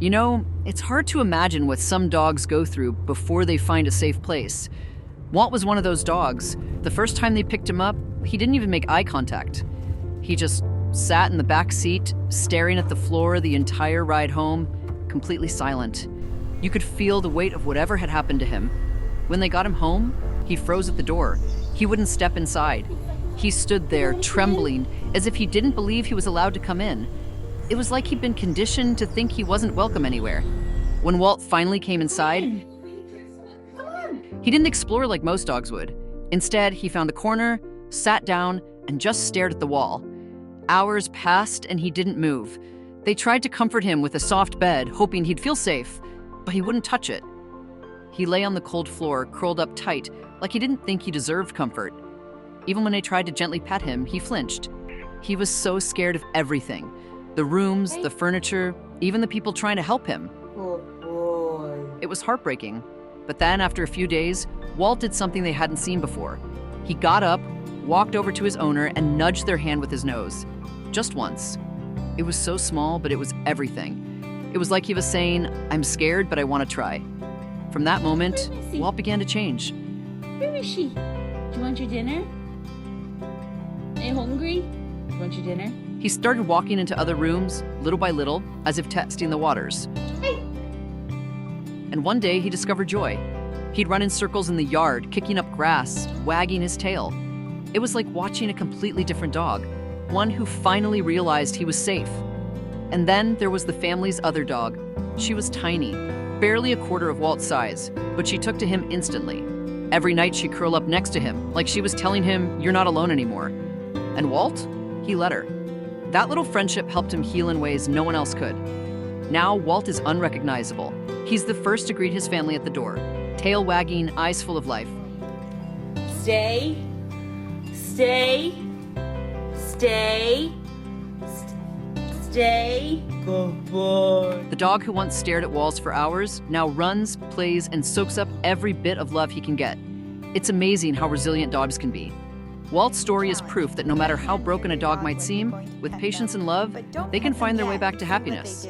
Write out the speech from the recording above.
You know, it's hard to imagine what some dogs go through before they find a safe place. Walt was one of those dogs. The first time they picked him up, he didn't even make eye contact. He just sat in the back seat, staring at the floor the entire ride home, completely silent. You could feel the weight of whatever had happened to him. When they got him home, he froze at the door. He wouldn't step inside. He stood there, trembling, as if he didn't believe he was allowed to come in. It was like he'd been conditioned to think he wasn't welcome anywhere. When Walt finally came inside, he didn't explore like most dogs would. Instead, he found a corner, sat down, and just stared at the wall. Hours passed and he didn't move. They tried to comfort him with a soft bed, hoping he'd feel safe, but he wouldn't touch it. He lay on the cold floor, curled up tight, like he didn't think he deserved comfort. Even when they tried to gently pet him, he flinched. He was so scared of everything. The rooms, the furniture, even the people trying to help him. Oh boy. It was heartbreaking. But then, after a few days, Walt did something they hadn't seen before. He got up, walked over to his owner, and nudged their hand with his nose. Just once. It was so small, but it was everything. It was like he was saying, "I'm scared, but I want to try." From that moment, Walt began to change. Where is she? Do you want your dinner? Are you hungry? Do you want your dinner? He started walking into other rooms, little by little, as if testing the waters. Hey. And one day, he discovered joy. He'd run in circles in the yard, kicking up grass, wagging his tail. It was like watching a completely different dog, one who finally realized he was safe. And then there was the family's other dog. She was tiny, barely a quarter of Walt's size, but she took to him instantly. Every night she'd curl up next to him, like she was telling him, "You're not alone anymore." And Walt? He let her. That little friendship helped him heal in ways no one else could. Now, Walt is unrecognizable. He's the first to greet his family at the door, tail wagging, eyes full of life. Stay. Stay. Stay. Stay. Good boy. The dog who once stared at walls for hours now runs, plays, and soaks up every bit of love he can get. It's amazing how resilient dogs can be. Walt's story is proof that no matter how broken a dog might seem, with patience and love, they can find their way back to happiness.